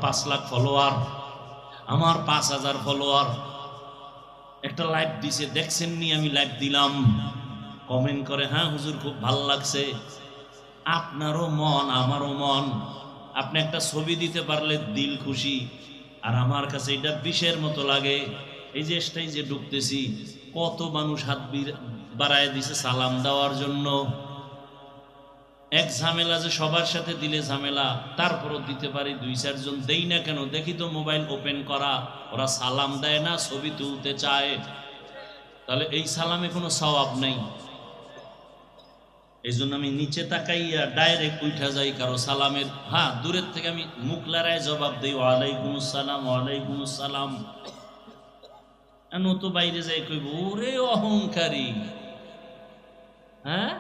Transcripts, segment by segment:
5 lakh follower, আমার 5000 follower. একটা live দিছে, দেখছেন নি? আমি লাইভ দিলাম, কমেন্ট করে হ্যাঁ হুজুর খুব ভালো লাগছে। আপনারও মন আমারও মন, আপনি একটা ছবি দিতে পারলে দিল খুশি। আর আমার কাছে এটা বিষের মতো লাগে, এই যে স্টেজে ঢুকতেছি কত মানুষ হাত বাড়ায় দিছে সালাম দেওয়ার জন্য। এক ঝামেলা যে সবার সাথে দিলে ঝামেলা, তারপরও দিতে পারি 2-4 জন, দেই না কেন? দেখি তো মোবাইল ওপেন করা, ওরা সালাম দেয় না, ছবি তুলতে চায়। তাহলে এই সালামে কোনো সওয়াব নেই। এই জন্য আমি নিচে তাকাইয়া ডাইরেক্ট উঠা যাই কারো সালামের। হ্যাঁ, দূরের থেকে আমি মুখ লড়ায় জবাব দিই ওয়ালাইকুম আসসালাম, ওয়ালাইকুম আসসালাম। তো বাইরে যাই কইব ওরে অহংকারী, হ্যাঁ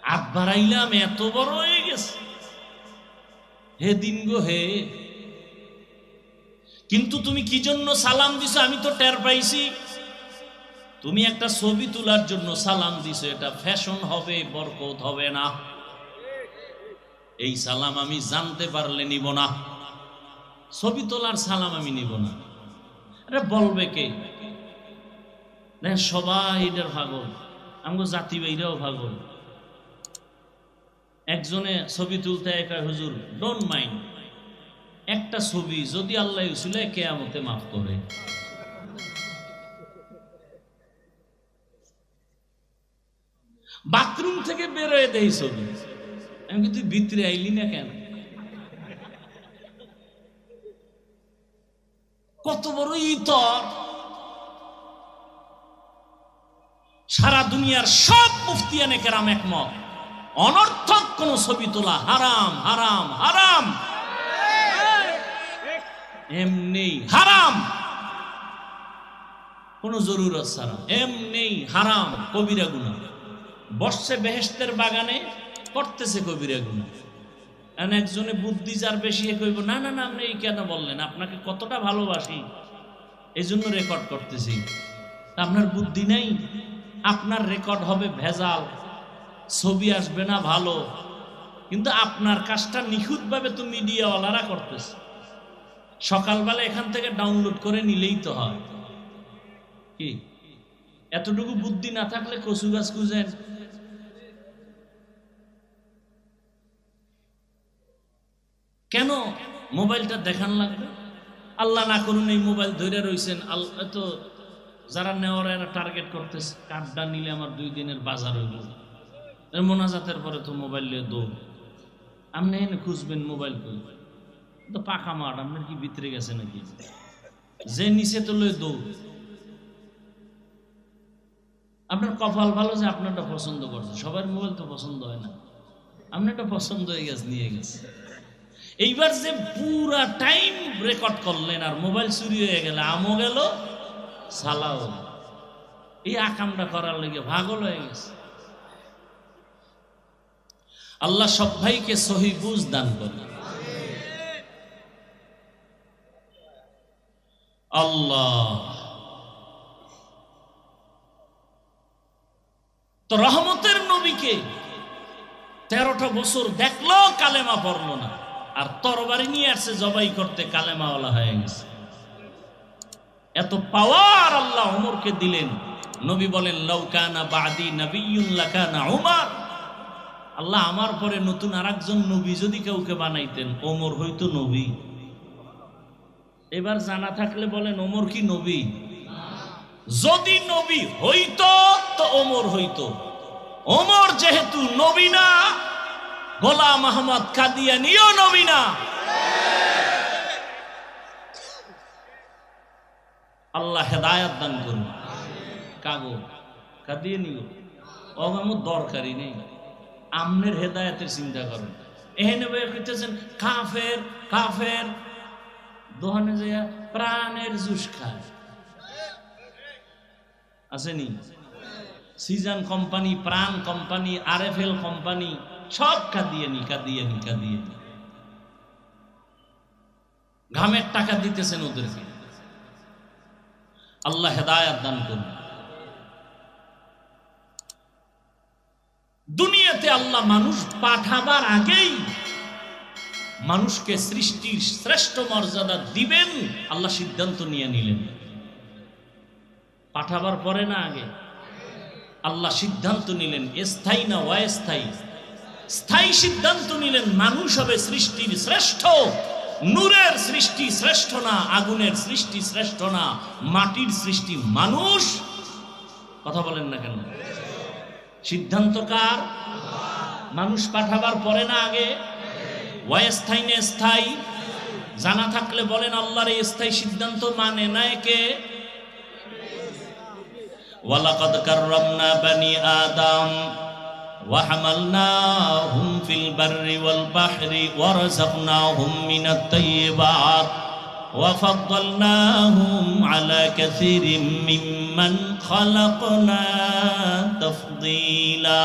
হাত বাড়াইলাম এত বড় হয়ে গেছে, হে দিন গো হে। কিন্তু তুমি কি জন্য সালাম দিছো আমি তো টের পাইছি। তুমি একটা ছবি তোলার জন্য সালাম দিছো, এটা ফ্যাশন হবে, বরকত হবে না। এই সালাম আমি জানতে পারলে নিব না, ছবি তোলার সালাম আমি নিব না। আরে বলবে কে? সবাই এটার পাগল, আমগো জাতি বাইরাও পাগল। একজনে ছবি তুলতে কয় হুজুর ডোন্ট মাইন্ড, একটা ছবি যদি আল্লাহ উসিলে কিয়ামতে মাফ করে। বাথরুম থেকে বেরোয় দেই ছবি, আমি কি তুই ভিতরে আইলি না কেন? কত বড় ইতর! সারা দুনিয়ার সব মুফতিয়ানে কেরাম একমত, অনর্থক কোন ছবি তোলা হারাম, হারাম, হারাম, এমনি হারাম, কোন জরুরত ছাড়া এমনি হারাম, কবিরা গুনাহ। বসছে বেহেশতের বাগানে, করতেছে কবিরা গুনাহ। একজনে বুদ্ধি যার বেশি কইব না না না আপনি এই কেন বললেন, আপনাকে কতটা ভালোবাসি এই জন্য রেকর্ড করতেছি। আপনার বুদ্ধি নেই, আপনার রেকর্ড হবে ভেজাল, ছবি আসবে না ভালো, কিন্তু আপনার কাজটা নিখুঁতভাবে তো মিডিয়াওয়ালারা করতেছে। সকালবেলা এখান থেকে ডাউনলোড করে নিলেই তো হয়। কি এতটুকু বুদ্ধি না থাকলে কচু গাছ খুঁজেন? কেন মোবাইলটা দেখান লাগবে? আল্লাহ না করুন এই মোবাইল ধরে রয়েছেন, আল্লাহ তো যারা নেওয়ার এরা টার্গেট করতেছে, কার্ডটা নিলে আমার 2 দিনের বাজার হইল। মোনাজাতের পরে তো মোবাইল নিয়ে দৌড়, আপনি এনে খুঁজবেন মোবাইল খুঁজবেন, তো পাকা মাঠ, আপনার কি ভিতরে গেছে নাকি? যে নিচে তো লয়ে দৌড়। আপনার কপাল ভালো যে আপনারটা পছন্দ করছে, সবার মোবাইল তো পছন্দ হয় না, আপনারটা পছন্দ হয়ে গেছে, নিয়ে গেছে। এইবার যে পুরা টাইম রেকর্ড করলেন আর মোবাইল চুরি হয়ে গেল, আমও গেল সালাও, এই আকামটা করার লেগে পাগল হয়ে গেছে। আল্লাহ সব ভাইকে সহি বুঝ দান করেন। আল্লাহ তো রহমতের নবীকে 13টা বছর দেখলো, কালেমা পড়লো না, আর তরবারি নিয়ে আসছে জবাই করতে, কালেমাওয়ালা হয়ে গেছে। এত পাওয়ার আল্লাহ ওমরকে দিলেন। নবী বলেন লাউ কানা বাদি নাবিয়্যুন লাকানা উমর, আল্লাহ আমার পরে নতুন আরেকজন নবী যদি কাউকে বানাইতেন, ওমর হইতো নবী। এবার জানা থাকলে বলেন ওমর কি নবী? যদি নবী হইতো তো ওমর হইতো। ওমর যেহেতু নবী না, গোলাম আহমদ কাদিয়ানীও নবী না। আল্লাহ হেদায়েত দান করুন। কাগো কাদিয়ানী ও আমার দরকারই নেই, আমনের হেদায়েতের চিন্তা করেন। এখানে বই কইতেছেন কাফের কাফের, দোহানে যাইয়া প্রাণের জুস খায়, আসেনি? সিজন কোম্পানি, প্রাণ কোম্পানি, আরএফএল কোম্পানি, সব কাদিয়ানী কাদিয়ানী কাদিয়ানী। ঘামের টাকা দিতেছেন ওদেরকে। আল্লাহ হেদায়েত দান করুন। দুনিয়াতে আল্লাহ মানুষ পাঠাবার আগেই মানুষকে সৃষ্টির শ্রেষ্ঠ মর্যাদা দিবেন, আল্লাহ সিদ্ধান্ত নিয়ে নিলেন। পাঠাবার পরে না আগে আল্লাহ সিদ্ধান্ত নিলেন, স্থায়ী না অস্থায়ী। স্থায়ী সিদ্ধান্ত নিলেন, মানুষ হবে সৃষ্টির শ্রেষ্ঠ। নূরের সৃষ্টি শ্রেষ্ঠ না, আগুনের সৃষ্টি শ্রেষ্ঠ না, মাটির সৃষ্টি মানুষ। কথা বলেন না কেন? সিদ্ধান্ত কার? মানুষ পাঠাবার পরে না আগে? অস্থায়ী না স্থায়ী? জানা থাকলে বলেন আল্লাহর এই স্থায়ী সিদ্ধান্ত মানে না কে? ওয়ালাকাদ কাররামনা বানি আদম ওয়া হামালনাহুম ফিল বাররি ওয়াল বাহরি ওয়া রাযাকনাহুম মিনাত তাইয়্যিবাত ওয়া ফাদ্দালনাহুম আলা কাসীরিম মিম্মান খালাকনা তাফদীলা।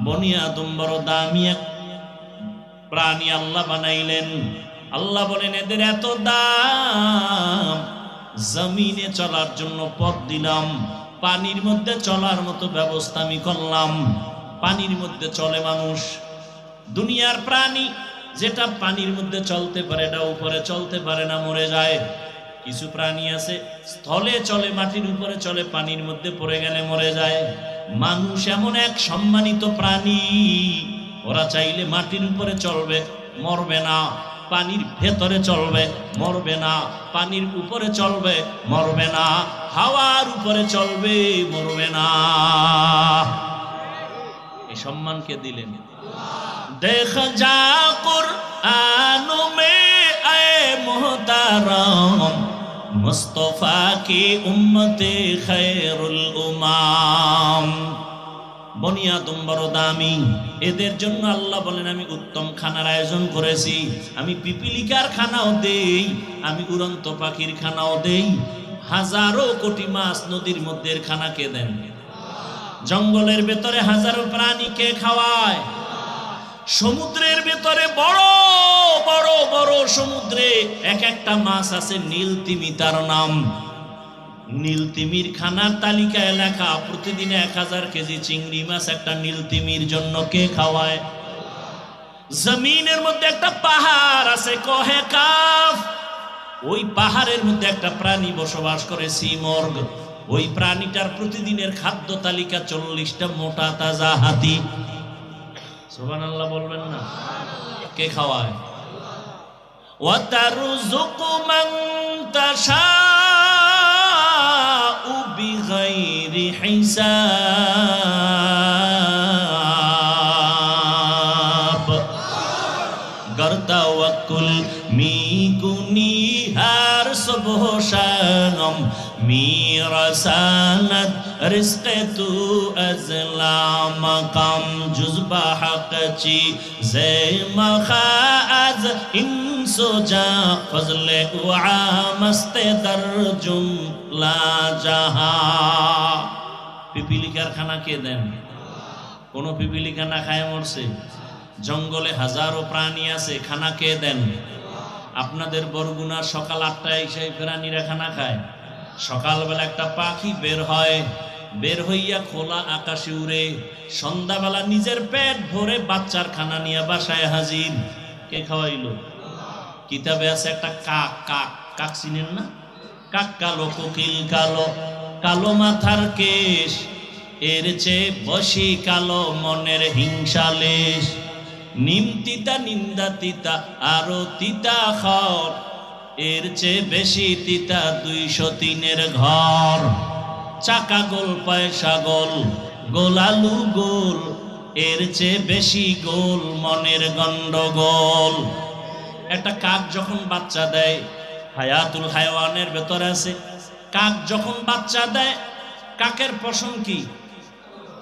বনি আদম বড় দামি এক প্রাণী আল্লাহ বানাইলেন। আল্লাহ বলেন এদের এত দাম, জমিনে চলার জন্য পথ দিলাম, পানির মধ্যে চলার মতো ব্যবস্থা আমি করলাম। পানির মধ্যে চলে মানুষ। দুনিয়ার প্রাণী যেটা পানির মধ্যে চলতে পারে, এটা উপরে চলতে পারে না, মরে যায়। কিছু প্রাণী আছে স্থলে চলে, মাটির উপরে চলে, পানির মধ্যে পড়ে গেলে মরে যায়। মানুষ এমন এক সম্মানিত প্রাণী, ওরা চাইলে মাটির উপরে চলবে, মরবে না। পানির ভেতরে চলবে, মরবে না। পানির উপরে চলবে, মরবে না। হাওয়ার উপরে চলবে, মরবে না। এই সম্মান কে দিলেন? দেখা যা কুরআন মে আয়ে মুহতারাম মুস্তাফা কি উম্মতে খায়রুল উমাম। বনি আদম বড় দামি, এদের জন্য আল্লাহ বলেন আমি উত্তম খানার আয়োজন করেছি। আমি পিপিলিকার খানাও দেই, আমি উড়ন্ত পাখির খানাও দেই। হাজারো কোটি মাছ নদীর মধ্যে খানা কে দেন? জঙ্গলের ভেতরে হাজারো প্রাণীকে খাওয়ায়। সমুদ্রের ভেতরে বড় বড় বড় সমুদ্রে এক একটা মাছ আছে, নীল তিমি তার নাম। নীল তিমির খানার তালিকায় লেখা প্রতিদিন 1000 কেজি চিংড়ি মাছ একটা নীল তিমির জন্য কে খাওয়ায়? জমিনের মধ্যে একটা পাহাড় আছে কহে কাফ, ওই পাহাড়ের মধ্যে একটা প্রাণী বসবাস করে সিমর্গ। ওই প্রাণীটার প্রতিদিনের খাদ্য তালিকা 40টা মোটা তাজা হাতি। সুবহানাল্লাহ বলবেন না? কে খাওয়ায়? ওয়া তারযুকু মান তাশা বিগাইরি হিসাব। गर तवक्कुल मी गुनी हर सुबह शाम मी रसानत रिज़्क़ तू अज़ला मकाम जुज़्बा हक़ ची ज़े मखाज़ इंसो जा फज़ले उआ मस्ते दरजुम ला जहा। पिपीलिकार खाना के देन? कोनो पिपीलिका ना खाए मरছে? জঙ্গলে হাজারো প্রাণী আছে, খানা কে দেন? আপনাদের বরগুনা সকাল 8টায় সেই প্রাণীরা খানা খায়। সকালবেলা একটা পাখি বের হয়, বের হইয়া খোলা আকাশে উড়ে, সন্ধ্যাবেলা নিজের পেট ভরে বাচ্চার খানা নিয়ে বাসায় হাজির। কে খাওয়াইলো? কিতাবে আছে একটা কাক। কাক কাক চিনেন না? কাক কালো, কোকিল কালো, কালো মাথার কেশ, এর চেয়ে বসি কালো মনের হিংসা লেশ। নিম তিতা নিন্দা তিতা আরো তিতা খর, এর চেয়ে বেশি তিতা 203-এর ঘর। চাকা গোল পয়সা গোল, গোলালু গোল, এর চেয়ে বেশি গোল মনের গন্ডগোল। একটা কাক যখন বাচ্চা দেয়, হায়াতুল হায়াওয়ানের ভেতরে আছে, কাক যখন বাচ্চা দেয়, কাকের পশম কি?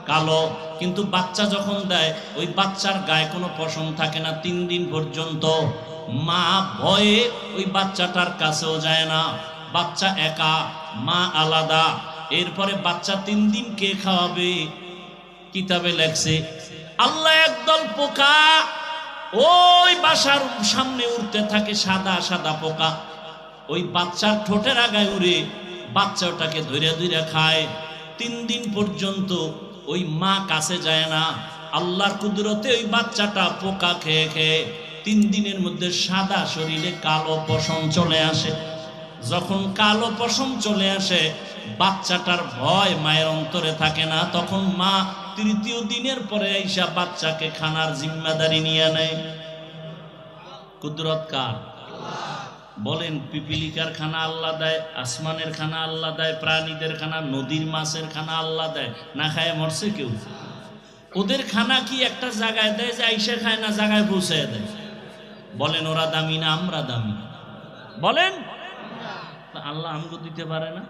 কালো। কিন্তু বাচ্চা যখন দেয়, ওই বাচ্চার গায়ে কোনো পশম থাকে না 3 দিন পর্যন্ত। মা ভয়ে ওই বাচ্চাটার কাছেও যায় না। বাচ্চা একা, মা আলাদা। এরপরে বাচ্চা 3 দিন কে খাওয়াবে? কিতাবে লেখছে আল্লাহ একদল পোকা ওই বাসার সামনে উড়তে থাকে, সাদা সাদা পোকা। ওই বাচ্চার ঠোঁটের আগায় উড়ে বাচ্চা ওটাকে ধরে ধরে খায়। 3 দিন পর্যন্ত ওই মা কাছে যায় না। আল্লাহর কুদরতে ওই বাচ্চাটা পোকা খেয়ে খেয়ে 3 দিনের মধ্যে সাদা শরীরে কালো পশম চলে আসে। যখন কালো পশম চলে আসে বাচ্চাটার ভয় মায়ের অন্তরে থাকে না, তখন মা 3য় দিনের পরে আইসা বাচ্চাকে খানার জিম্মাদারি নিয়ে নেয়। কুদরত কার? বলেন, পিপিলিকার খানা আল্লাহ দেয়, আসমানের খানা আল্লাহ দেয়, প্রাণীদের খানা, নদীর মাছের খানা আল্লাহ দেয়। না খায় মরছে কেউ? ওদের খানা কি একটা জায়গায় দেয় যে আইসা খায়, না জায়গায় পৌঁছায় দেয়? বলেন, ওরা দামি না আমরা দামি? বলেন, আল্লাহ আমগো দিতে পারে না?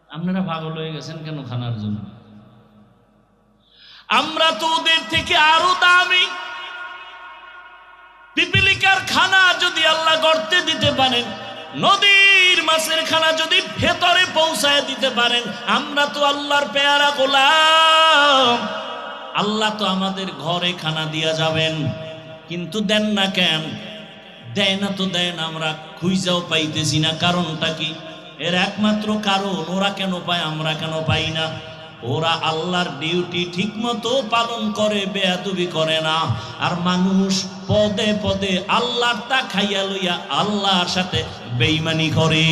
আপনারা পাগল হয়ে গেছেন কেন খানার জন্য? আমরা তো ওদের থেকে আরো দামি। পিপিলিকার খানা যদি আল্লাহ গর্তে দিতে পারেন, নদীর মাছের খানা যদি ভেতরে পৌঁছায় দিতে পারেন, আমরা তো আল্লাহর পেয়ারা গোলাম। আল্লাহ তো আমাদের ঘরে খানা দিয়া যাবেন, কিন্তু দেন না কেন? দেয় না তো দেন, আমরা খুঁজাও পাইতেছি না। কারণটা কি? এর একমাত্র কারণ, ওরা কেন পায় আমরা কেন পাই না? ওরা আল্লাহর ডিউটি ঠিক মতো পালন করে, বেয়াদবি করে না। আর মানুষ পদে পদে আল্লাহর তা খাইয়া লইয়া আল্লাহর সাথে বেঈমানি করে।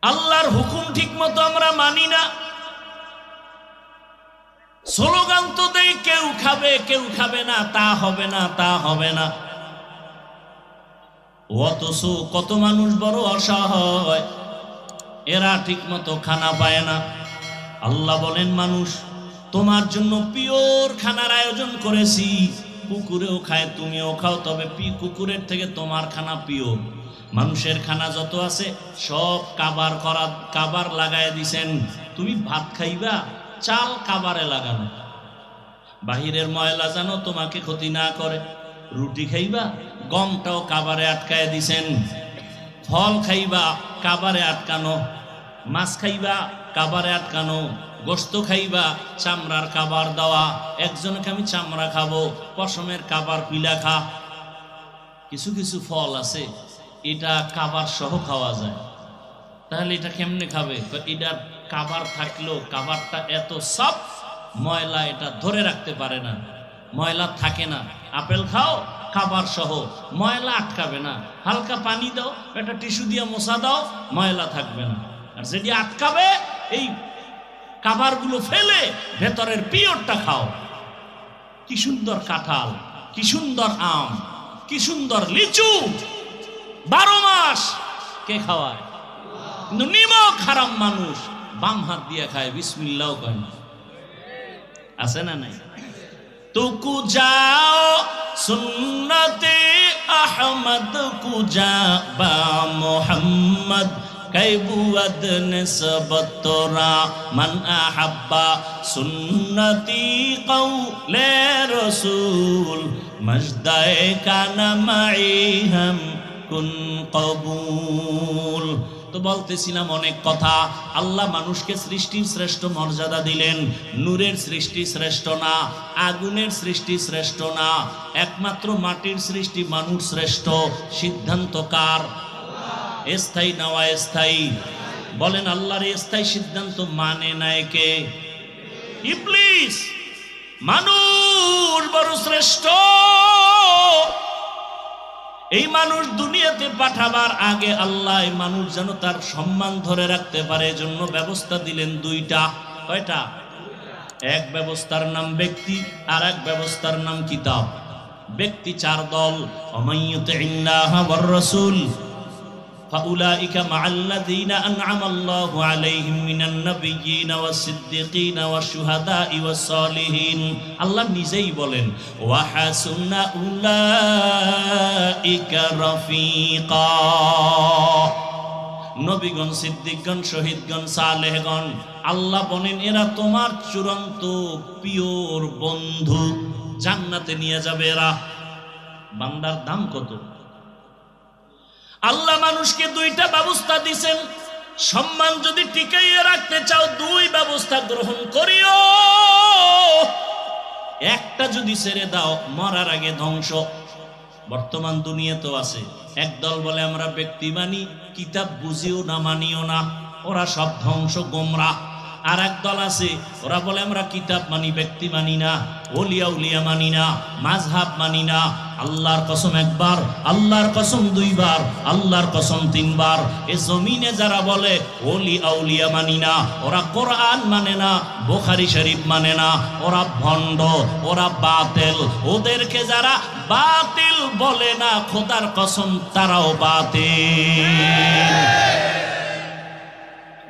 আল্লাহর হুকুম ঠিক মতো আমরা মানি না। স্লোগান তো দেই, কেউ খাবে কেউ খাবে না, তা হবে না তা হবে না। অথচ কত মানুষ বড় অসহায়, এরা ঠিক মতো খানা পায় না। আল্লাহ বলেন, মানুষ তোমার জন্য পিওর খানার আয়োজন করেছি। কুকুরেও খায়, তুমিও খাও, তবে কুকুরের থেকে তোমার খানা পিওর। মানুষের খানা যত আছে সব কাবার লাগায় দিছেন। তুমি ভাত খাইবা, চাল কাবারে লাগানো। বাহিরের ময়লা জানো তোমাকে ক্ষতি না করে। রুটি খাইবা, গমটাও কাবারে আটকায় দিছেন। ফল খাইবা, কাবারে আটকানো। মাছ খাইবা, কাবারে আটকানো। গোশত খাইবা, চামড়ার কাবার দেওয়া। একজনকে আমি চামড়া খাবো, পশমের কাবার পিলা খা। কিছু কিছু ফল আছে এটা কাবার সহ খাওয়া যায়। তাহলে এটা কেমনে খাবে? এটার কাবার থাকলেও কাবারটা এত সব ময়লা এটা ধরে রাখতে পারে না, ময়লা থাকে না। আপেল খাও কাবার সহ, ময়লা আটকাবে না। হালকা পানি দাও, একটা টিস্যু দিয়ে মোছা দাও, ময়লা থাকবে না। আর যেটি আটকাবে, এই কাবারগুলো ফেলে ভেতরের পিওরটা খাও। কি সুন্দর কাঁঠাল, কি সুন্দর আম, কি সুন্দর লিচু, 12 মাস কে খাওয়ায়? কিন্তু নিমক হারাম মানুষ বাম হাত দিয়ে খায়, বিসমিল্লাহ কয় না। আছে না নাই? তুকু যাও সুন্নতে আহমদ কুজা বা মোহাম্মদ কৈবুয়াদ নিসবতরা মান আহাব্বা সুন্নতি কওলে রাসূল মজদায়ে কানা মাইহাম কুন কবুল। তো বলতেছিলাম অনেক কথা। আল্লাহ মানুষকে সৃষ্টির শ্রেষ্ঠ মর্যাদা দিলেন। নূরের সৃষ্টি শ্রেষ্ঠ না, আগুনের সৃষ্টি শ্রেষ্ঠ না, একমাত্র মাটির সৃষ্টি মানুষ শ্রেষ্ঠ। সিদ্ধান্ত কার? স্থায়ী না অস্থায়ী? বলেন, আল্লাহর স্থায়ী সিদ্ধান্ত মানে নাই কে? ইবলিস। মানুষ বড় শ্রেষ্ঠ। এই মানুষ দুনিয়াতে পাঠাবার আগে আল্লাহ মানুষ যেন তার সম্মান ধরে রাখতে পারে, এজন্য ব্যবস্থা দিলেন 2টা। কয়টা? এক ব্যবস্থার নাম ব্যক্তি, আর এক ব্যবস্থার নাম কিতাব। ব্যক্তি 4 দল। ওমাইয়ুতিল্লাহ ওয়ার রাসূল ফাউলাইকা মাআল্লাযীনা আন'আমাল্লাহু আলাইহিম মিনান নাবিয়্যিনা ওয়াস-সিদ্দীকিনা ওয়াশ-শুহাদা'i ওয়াস-সালিহিন। আল্লাহ নিজেই বলেন, ওয়া হাসুনা উলাইকা রাফিকা। নবীগণ, সিদ্দিকগণ, শহীদগণ, সালেহগণ, আল্লাহ বলেন এরা তোমার চূড়ান্ত পিওর বন্ধু, জান্নাতে নিয়ে যাবে এরা। বান্দার দাম কত? আল্লাহ মানুষকে 2টা ব্যবস্থা দিয়েছেন। সম্মান যদি টিকাইয়ে রাখতে চাও 2 ব্যবস্থা গ্রহণ করিও। একটা যদি ছেড়ে দাও মরার আগে ধ্বংস। বর্তমান দুনিয়াতেও আছে। একদল বলে আমরা ব্যক্তি মানি, কিতাব বুঝিও না মানিও না, ওরা সব ধ্বংস, গোমরা। আর এক দল আছে ওরা বলে আমরা কিতাব মানি, ব্যক্তি মানি না, ওলিয়া উলিয়া মানি না, মাযহাব মানি না। আল্লাহর কসম একবার, আল্লাহর কসম দুইবার, আল্লাহর কসম তিনবার, এ জমিনে যারা বলে ওলি আউলিয়া মানি না, ওরা কোরআন মানে না, বুখারী শরীফ মানে না, ওরা ভণ্ড, ওরা বাতিল। ওদেরকে যারা বাতিল বলে না, খোদার কসম তারাও বাতিল।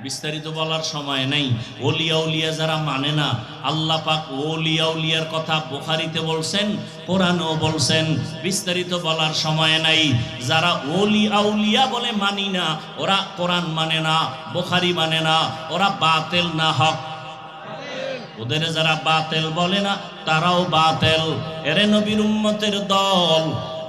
বিস্তারিত বলার সময় নেই। ওলিয়া উলিয়া যারা মানে না, আল্লাহ পাক ওলিয়া উলিয়ার কথা বুখারীতে বলছেন, কোরআনেও বলছেন, বিস্তারিত বলার সময় নাই। যারা ওলি আউলিয়া বলে মানি না, ওরা কোরআন মানে না, বুখারী মানে না, ওরা বাতিল না হক। ওদের যারা বাতিল বলে না তারাও বাতিল। এরে নবীর উম্মতের দল,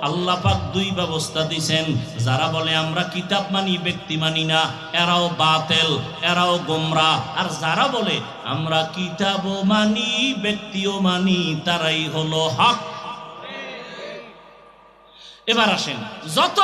আল্লাহ পাক দুই ব্যবস্থা দিয়েছেন। যারা বলে আমরা কিতাব মানি, ব্যক্তি মানি না, এরাও বাতিল, এরাও গোমরাহ। আর যারা বলে আমরা কিতাবও মানি, ব্যক্তিও মানি, তারাই হলো হক। এবার আসেন, যত